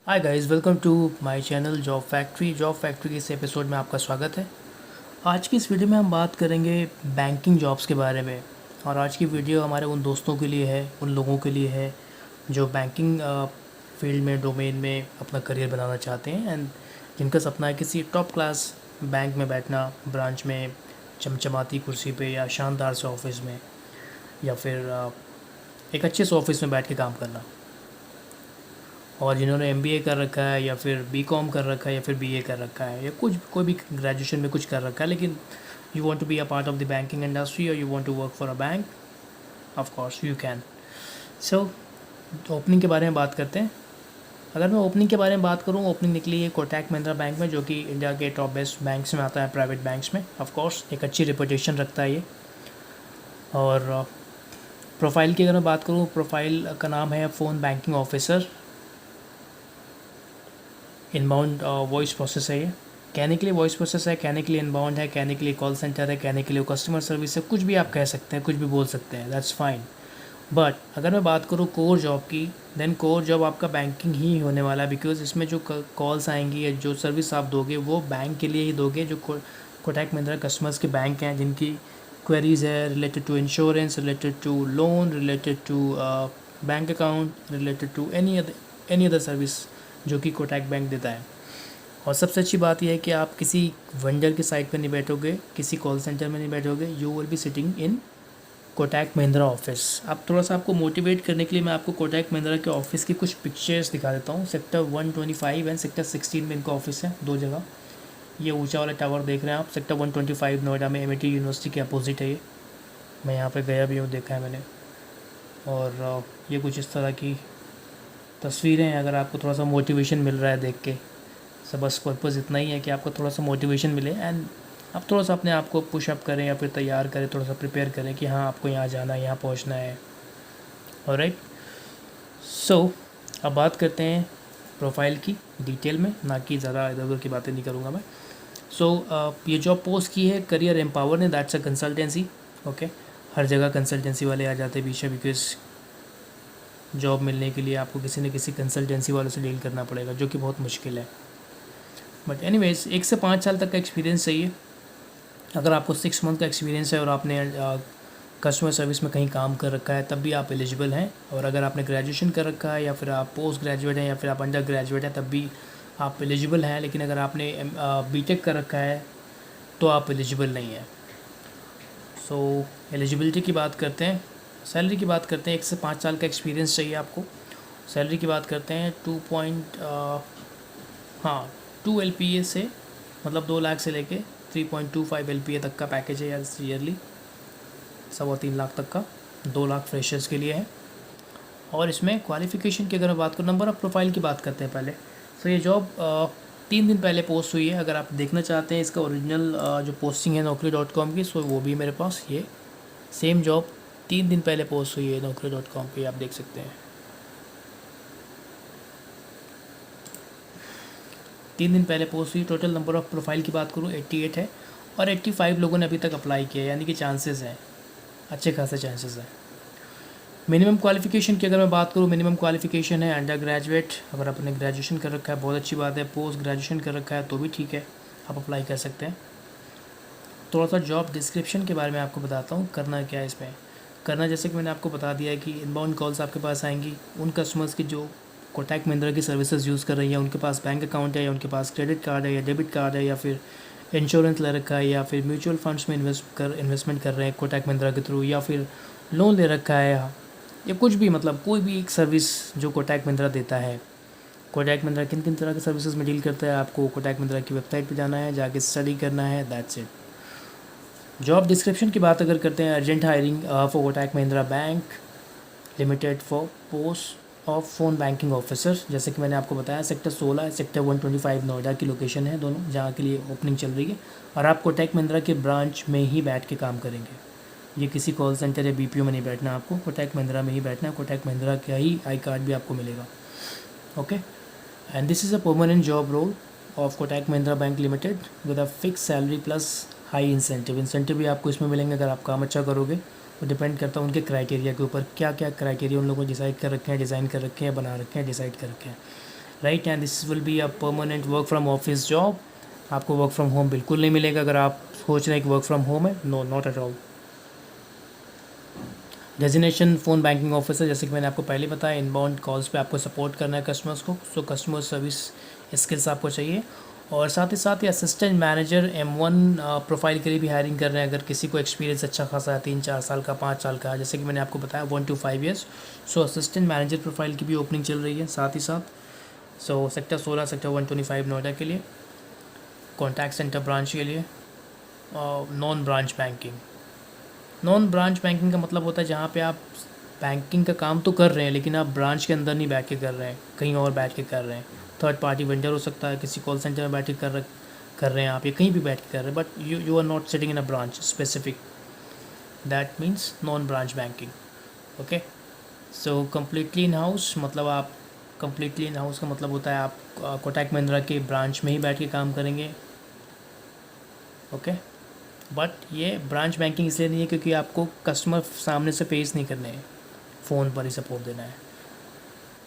Hi guys, welcome to my channel job factory के इस episode में आपका स्वागत है। आज की इस वीडियो में हम बात करेंगे बैंकिंग जॉब्स के बारे में। और आज की वीडियो हमारे उन दोस्तों के लिए है, उन लोगों के लिए है जो बैंकिंग फील्ड में, डोमेन में अपना करियर बनाना चाहते हैं एंड जिनका सपना है किसी टॉप क्लास बैंक में बैठना, ब्रांच में, चमचमाती कुर्सी पे या शानदार से ऑफिस में, या फिर एक अच्छे से ऑफिस में बैठ के काम करना। और जिन्होंने एमबीए कर रखा है या फिर बीकॉम कर रखा है या फिर बीए कर रखा है या कुछ कोई भी ग्रेजुएशन में कुछ कर रखा है, लेकिन you want to be a part of the banking industry और you want to work for a bank, of course you can. So opening के बारे में बात करते हैं। अगर मैं ओपनिंग के बारे में बात करूँ, ओपनिंग निकली है कोटक महिंद्रा बैंक में, जो कि इंडिया के टॉप बेस्ट बैंक्स में आता है, प्राइवेट बैंक्स में। ऑफ कोर्स एक अच्छी रिपुटेशन रखता है ये। और प्रोफाइल की अगर मैं बात करूँ, प्रोफाइल का नाम है phone banking officer. Inbound voice process है ये। कहने के लिए वॉइस प्रोसेस है, कहने के लिए इनबाउंड है, कहने के लिए कॉल सेंटर है, कहने के लिए कस्टमर सर्विस है, कुछ भी आप कह सकते हैं, कुछ भी बोल सकते हैं, दैट्स फाइन। बट अगर मैं बात करूँ कोर जॉब की, देन कोर जॉब आपका बैंकिंग ही होने वाला है, बिकॉज इसमें जो कॉल्स आएंगी या जो सर्विस आप दोगे वो बैंक के लिए ही दोगे, जो कोटक महिंद्रा कस्टमर्स के बैंक हैं, जिनकी क्वेरीज है related to insurance, related to loan, related to bank account, related to any other service जो कि कोटक बैंक देता है। और सबसे अच्छी बात यह है कि आप किसी वेंडर के साइट पर नहीं बैठोगे, किसी कॉल सेंटर में नहीं बैठोगे, you will be sitting in Kotak Mahindra office. अब थोड़ा सा आपको मोटिवेट करने के लिए मैं आपको कोटक महिंद्रा के ऑफिस की कुछ पिक्चर्स दिखा देता हूँ। सेक्टर 125 एंड सेक्टर 16 में इनका ऑफिस है, दो जगह। ये ऊंचा वाला टावर देख रहे हैं आप, सेक्टर 125 नोएडा में, एमआईटी यूनिवर्सिटी के अपोजिट है ये। मैं यहाँ पर गया भी हूँ, देखा है मैंने। और ये कुछ इस तरह की तस्वीरें हैं। अगर आपको थोड़ा सा मोटिवेशन मिल रहा है देख के, सब बस पर्पज़ इतना ही है कि आपको थोड़ा सा मोटिवेशन मिले एंड आप थोड़ा सा अपने आप को पुशअप करें या फिर तैयार करें, थोड़ा सा प्रिपेयर करें कि हाँ आपको यहाँ जाना है, यहाँ पहुँचना है। ऑलराइट, सो अब बात करते हैं प्रोफाइल की डिटेल में, ना कि ज़्यादा इधर उधर की बातें नहीं करूँगा मैं। सो ये जॉब पोस्ट की है करियर एम्पावर ने, दैट्स अ कंसल्टेंसी। ओके, हर जगह कंसल्टेंसी वाले आ जाते हैं पीछे, बिकॉज जॉब मिलने के लिए आपको किसी न किसी कंसल्टेंसी वालों से डील करना पड़ेगा, जो कि बहुत मुश्किल है। बट एनीवेज 1 से 5 साल तक का एक्सपीरियंस चाहिए। अगर आपको 6 मंथ का एक्सपीरियंस है और आपने कस्टमर सर्विस में कहीं काम कर रखा है, तब भी आप एलिजिबल हैं। और अगर आपने ग्रेजुएशन कर रखा है या फिर आप पोस्ट ग्रेजुएट हैं या फिर आप अंडर ग्रेजुएट हैं, तब भी आप एलिजिबल हैं। लेकिन अगर आपने बीटेक कर रखा है तो आप एलिजिबल नहीं हैं। सो एलिजिबिलिटी की बात करते हैं। सैलरी की बात करते हैं। 1 से 5 साल का एक्सपीरियंस चाहिए आपको। सैलरी की बात करते हैं 2 LPA से, मतलब 2 लाख से लेके 3.25 LPA तक का पैकेज है यार ईयरली, 3.25 लाख तक का। 2 लाख फ्रेशर्स के लिए है। और इसमें क्वालिफ़िकेशन की अगर मैं बात करूँ, नंबर ऑफ़ प्रोफाइल की बात करते हैं पहले। सो ये जॉब 3 दिन पहले पोस्ट हुई है। अगर आप देखना चाहते हैं इसका ओरिजिनल जो पोस्टिंग है naukri.com की, सो वो भी मेरे पास, ये सेम जॉब 3 दिन पहले पोस्ट हुई है naukri.com पे, आप देख सकते हैं। 3 दिन पहले पोस्ट हुई। टोटल नंबर ऑफ़ प्रोफाइल की बात करूँ 88 है और 85 लोगों ने अभी तक अप्लाई किया है, यानी कि चांसेस हैं, अच्छे खासे चांसेस हैं। मिनिमम क्वालिफ़िकेशन की अगर मैं बात करूँ, मिनिमम क्वालिफ़िकेशन है अंडर ग्रेजुएट। अगर आपने ग्रेजुएशन कर रखा है बहुत अच्छी बात है, पोस्ट ग्रेजुएशन कर रखा है तो भी ठीक है, आप अप्लाई कर सकते हैं। थोड़ा सा जॉब डिस्क्रिप्शन के बारे में आपको बताता हूँ, करना क्या है इसमें। करना जैसे कि मैंने आपको बता दिया है कि इनबाउंड कॉल्स आपके पास आएंगी उन कस्टमर्स की जो कोटक महिंद्रा की सर्विसेज यूज़ कर रही हैं, उनके पास बैंक अकाउंट है या उनके पास क्रेडिट कार्ड है या डेबिट कार्ड है या फिर इंश्योरेंस ले रखा है या फिर म्यूचुअल फंड्स में इन्वेस्टमेंट कर रहे हैं कोटक महिंद्रा के थ्रू, या फिर लोन ले रखा है, या कुछ भी, मतलब कोई भी एक सर्विस जो कोटक महिंद्रा देता है। कोटक महिंद्रा किन किन तरह की सर्विसेज में डील करता है, आपको कोटक महिंद्रा की वेबसाइट पर जाना है, जाके स्टडी करना है, दैट्स इट। जॉब डिस्क्रिप्शन की बात अगर करते हैं, urgent hiring for Kotak Mahindra bank limited for post of phone banking officer. जैसे कि मैंने आपको बताया, सेक्टर 16 सेक्टर 125 नोएडा की लोकेशन है दोनों, जहाँ के लिए ओपनिंग चल रही है। और आप कोटक महिंद्रा के ब्रांच में ही बैठ के काम करेंगे। ये किसी कॉल सेंटर या बीपीओ में नहीं बैठना, आपको कोटक महिंद्रा में ही बैठना है। कोटक महिंद्रा का ही आई कार्ड भी आपको मिलेगा। Okay, and this is a permanent job role of Kotak Mahindra bank limited with a fix salary plus high incentive भी आपको इसमें मिलेंगे अगर आप काम अच्छा करोगे। वो डिपेंड करता है उनके क्राइटेरिया के ऊपर, क्या क्या क्राइटेरिया उन लोगों ने डिसाइड कर रखे हैं, डिज़ाइन कर रखे हैं, बना रखे हैं, डिसाइड कर रखे हैं। Right, and this will be a permanent work from office job. आपको वर्क फ्रॉम होम बिल्कुल नहीं मिलेगा अगर आप सोच रहे हैं कि वर्क फ्रॉम होम है, no not at all. Designation phone banking officer, जैसे कि मैंने आपको पहले बताया, इनबाउंड कॉल्स पे आपको सपोर्ट करना है कस्टमर्स को, सो कस्टमर सर्विस स्किल्स आपको चाहिए। और साथ ही असिस्टेंट मैनेजर M1 प्रोफाइल के लिए भी हायरिंग कर रहे हैं, अगर किसी को एक्सपीरियंस अच्छा खासा है 3-4 साल का, 5 साल का, जैसे कि मैंने आपको बताया 1 to 5 years. So assistant manager profile की भी ओपनिंग चल रही है साथ ही साथ। सो सेक्टर 16, सेक्टर 125 नोएडा के लिए, कॉन्टैक्ट सेंटर ब्रांच के लिए, non branch banking. Non branch banking का मतलब होता है जहाँ पे आप बैंकिंग का काम तो कर रहे हैं लेकिन आप ब्रांच के अंदर नहीं बैठ के कर रहे हैं, कहीं और बैठ के कर रहे हैं। थर्ड पार्टी वेंडर हो सकता है, किसी कॉल सेंटर में बैठ के कर रहे हैं आप, या कहीं भी बैठ के कर रहे हैं, but you are not sitting in a branch specific, that means non branch banking. Okay, so completely in house मतलब आप, कम्प्लीटली इन हाउस का मतलब होता है आप कोटक महिंद्रा के ब्रांच में ही बैठ के काम करेंगे। ओके, बट ये ब्रांच बैंकिंग इसलिए नहीं है क्योंकि आपको कस्टमर सामने से फेस नहीं करने हैं, फ़ोन पर ही सपोर्ट देना है।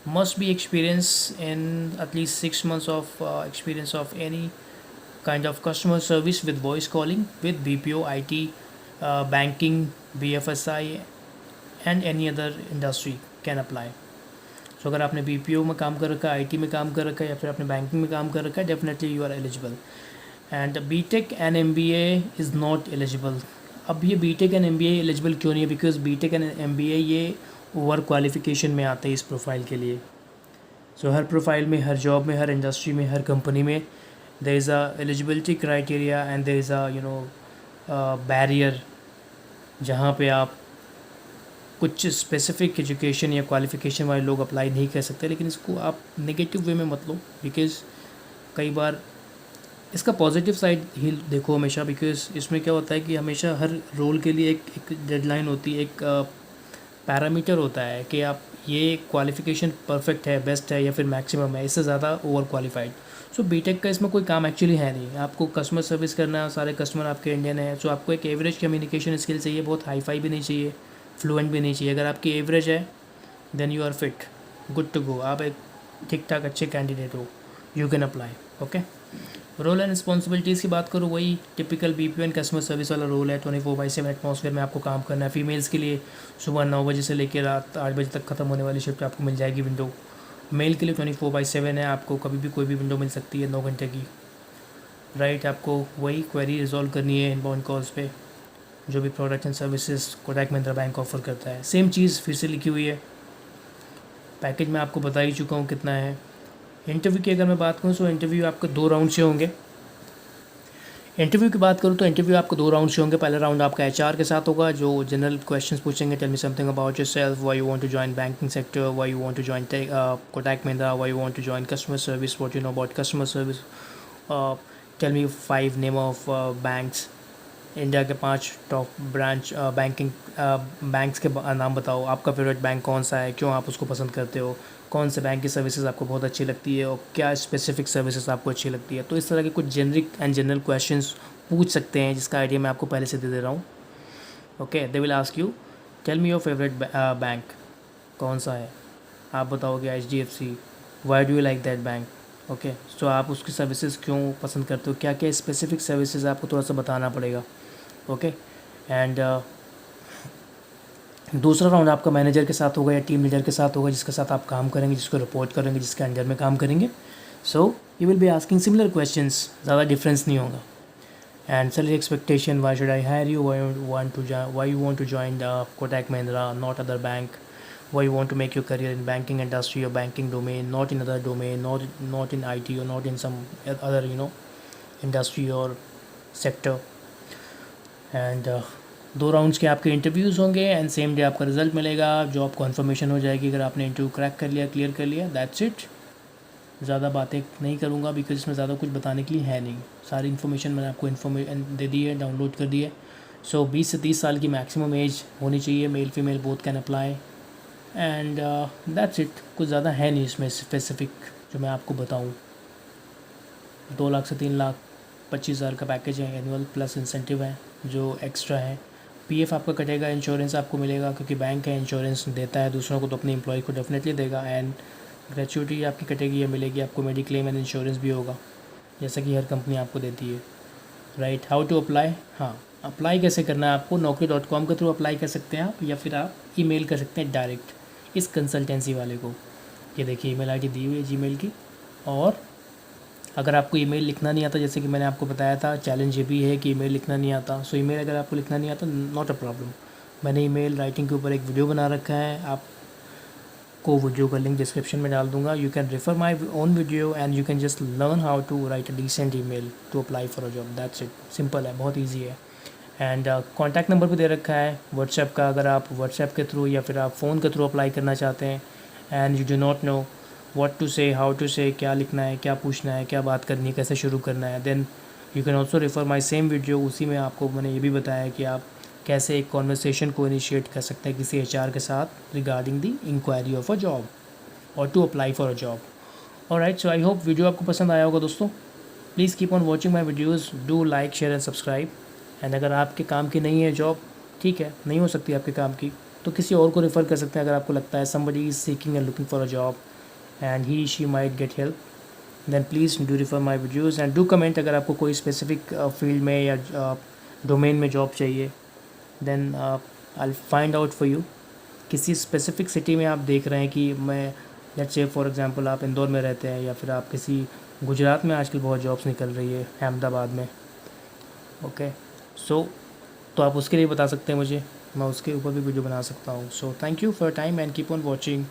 Must be experience in at least 6 months of experience of any kind of customer service with voice calling with BPO, IT, banking, BFSI and any other industry can apply. So अगर आपने BPO में काम कर रखा है, IT में काम कर रखा है, या फिर आपने बैंकिंग में काम कर रखा है, definitely you are eligible. And BTech and MBA is not eligible. अब ये BTech एंड MBA एलिजिबल क्यों नहीं है? बिकॉज BTech एंड MBA ये ओवर क्वालिफिकेशन में आते हैं इस प्रोफाइल के लिए। सो हर प्रोफाइल में, हर जॉब में, हर इंडस्ट्री में, हर कंपनी में there is a eligibility criteria and there is a barrier जहाँ पे आप कुछ स्पेसिफिक एजुकेशन या क्वालिफिकेशन वाले लोग अप्लाई नहीं कर सकते। लेकिन इसको आप नेगेटिव वे में मत लो, बिकॉज़ कई बार इसका पॉजिटिव साइड ही देखो हमेशा। बिकॉज़ इसमें क्या होता है कि हमेशा हर रोल के लिए एक डेडलाइन होती है, एक पैरामीटर होता है कि आप ये क्वालिफिकेशन परफेक्ट है, बेस्ट है, या फिर मैक्सिमम है, इससे ज़्यादा ओवर क्वालिफाइड। सो बीटेक का इसमें कोई काम एक्चुअली है नहीं। आपको कस्टमर सर्विस करना है, सारे कस्टमर आपके इंडियन है। सो आपको एक एवरेज कम्युनिकेशन स्किल चाहिए, बहुत हाई फाई भी नहीं चाहिए, फ्लुएंट भी नहीं चाहिए। अगर आपकी एवरेज है then you are fit, good to go, आप एक ठीक ठाक अच्छे कैंडिडेट हो, you can apply. Okay, role and responsibilities की बात करूँ, वही typical BPO and customer service वाला रोल है। 24/7 एटमॉस्फेयर में आपको काम करना है। फीमेल्स के लिए सुबह 9 बजे से लेकर रात 8 बजे तक ख़त्म होने वाली शिफ्ट आपको मिल जाएगी विंडो। मेल के लिए 24/7 है, आपको कभी भी कोई भी विंडो मिल सकती है 9 घंटे की। राइट, आपको वही क्वेरी रिजॉल्व करनी है इनबाउंड कॉल्स पे, जो भी product and services Kotak Mahindra bank offer करता है। सेम चीज़ फिर से लिखी हुई है, पैकेज मैं आपको बता ही चुका हूँ कितना है। इंटरव्यू की अगर मैं बात करूँ तो इंटरव्यू आपको 2 राउंड से होंगे। इंटरव्यू की बात करूँ तो इंटरव्यू आपको 2 राउंड से होंगे। पहला राउंड आपका HR के साथ होगा, जो जनरल क्वेश्चंस पूछेंगे। Tell me something about yourself, why you want to join banking sector, why you want to join Kotak Mahindra, why you want to join customer service, what you know about customer service, tell me 5 name of banks, India के 5 top branch banking banks के नाम बताओ। आपका favourite bank कौन सा है, क्यों आप उसको पसंद करते हो, कौन से बैंक की सर्विसेज आपको बहुत अच्छी लगती है, और क्या स्पेसिफिक सर्विसेज आपको अच्छी लगती है। तो इस तरह के कुछ जेनरिक एंड जनरल क्वेश्चंस पूछ सकते हैं, जिसका आइडिया मैं आपको पहले से दे रहा हूँ। Okay, they will ask you tell me your favourite bank कौन सा है, आप बताओगे HDFC, why do you like that bank. Okay, so आप उसकी सर्विसेज क्यों पसंद करते हो, क्या क्या स्पेसिफिक सर्विसेज आपको थोड़ा सा बताना पड़ेगा। ओके, एंड दूसरा राउंड आपका मैनेजर के साथ होगा या टीम लीडर के साथ होगा, जिसके साथ आप काम करेंगे, जिसको रिपोर्ट करेंगे, जिसके अंडर में काम करेंगे। So you will be asking similar questions, ज़्यादा डिफरेंस नहीं होगा। And salary expectation, why should I hire you, why you want to join Kotak Mahindra, not other bank, why you want to make your career in banking industry or banking domain, not in other domain, not in IT or not in some other industry or sector। And 2 rounds के आपके interviews होंगे and same day आपका result मिलेगा, job conformation हो जाएगी अगर आपने interview crack कर लिया, क्लियर कर लिया। दैट्स इट, ज़्यादा बातें नहीं करूँगा बिकॉज इसमें ज़्यादा कुछ बताने के लिए है नहीं। सारी इन्फॉर्मेशन मैंने आपको इन्फॉर्मेशन दे दी है, डाउनलोड कर दी है। सो 20 से 30 साल की मैक्सिमम एज होनी चाहिए, male female both can apply. And that's it, कुछ ज़्यादा है नहीं इसमें स्पेसिफिक जो मैं आपको बताऊँ। 2 लाख से 3 लाख 25,000 का पैकेज है एनुअल, प्लस इंसेंटिव है जो एक्स्ट्रा है। PF आपका कटेगा, इंश्योरेंस आपको मिलेगा क्योंकि बैंक है, इंश्योरेंस देता है दूसरों को तो अपने एम्प्लॉय को डेफिनेटली देगा। एंड ग्रेचुइटी आपकी कटेगी या मिलेगी, आपको मेडिक्लेम एंड इंश्योरेंस भी होगा जैसा कि हर कंपनी आपको देती है, राइट। हाउ टू अप्लाई, हाँ अप्लाई कैसे करना है आपको, naukri.com के थ्रू अप्लाई कर सकते हैं आप, या फिर आप ईमेल कर सकते हैं डायरेक्ट इस कंसल्टेंसी वाले को। ये देखिए ईमेल आईडी दी हुई है जीमेल की। और अगर आपको ईमेल लिखना नहीं आता, जैसे कि मैंने आपको बताया था, चैलेंज ये भी है कि ईमेल लिखना नहीं आता। सो ईमेल अगर आपको लिखना नहीं आता, नॉट अ प्रॉब्लम, मैंने ईमेल राइटिंग के ऊपर एक वीडियो बना रखा है, आपको वीडियो का लिंक डिस्क्रिप्शन में डाल दूंगा। You can refer my own video and you can just learn how to write a decent email to apply for a job, that's it, simple है, बहुत ईजी है। एंड कॉन्टैक्ट नंबर भी दे रखा है WhatsApp का, अगर आप व्हाट्सएप के थ्रू या फिर आप फ़ोन के थ्रू अप्लाई करना चाहते हैं and you do not know what to say, how to say, क्या लिखना है, क्या पूछना है, क्या बात करनी है, कैसे शुरू करना है, then you can also refer my same video. उसी में आपको मैंने ये भी बताया कि आप कैसे एक कॉन्वर्सेशन को इनिशिएट कर सकते हैं किसी HR के साथ regarding the enquiry of a job और to apply for a job. Alright, so I hope video आपको पसंद आया होगा दोस्तों। Please keep on watching my videos, do like share and subscribe. And अगर आपके काम की नहीं है जॉब, ठीक है, नहीं हो सकती आपके काम की, तो किसी और को रेफ़र कर सकते हैं। अगर आपको लगता है somebody is seeking and looking for a job and he she might get help, then please do refer my videos and do comment। अगर आपको कोई स्पेसिफिक फील्ड में या डोमेन में जॉब चाहिए, then I'll find out for you। किसी specific city में आप देख रहे हैं कि मैं, लेट्स से फॉर एग्जांपल आप इंदौर में रहते हैं, या फिर आप किसी, गुजरात में आजकल बहुत जॉब्स निकल रही है, अहमदाबाद में, ओके, सो तो आप उसके लिए बता सकते हैं मुझे, मैं उसके ऊपर भी वीडियो बना सकता हूँ। So thank you for time and keep on watching.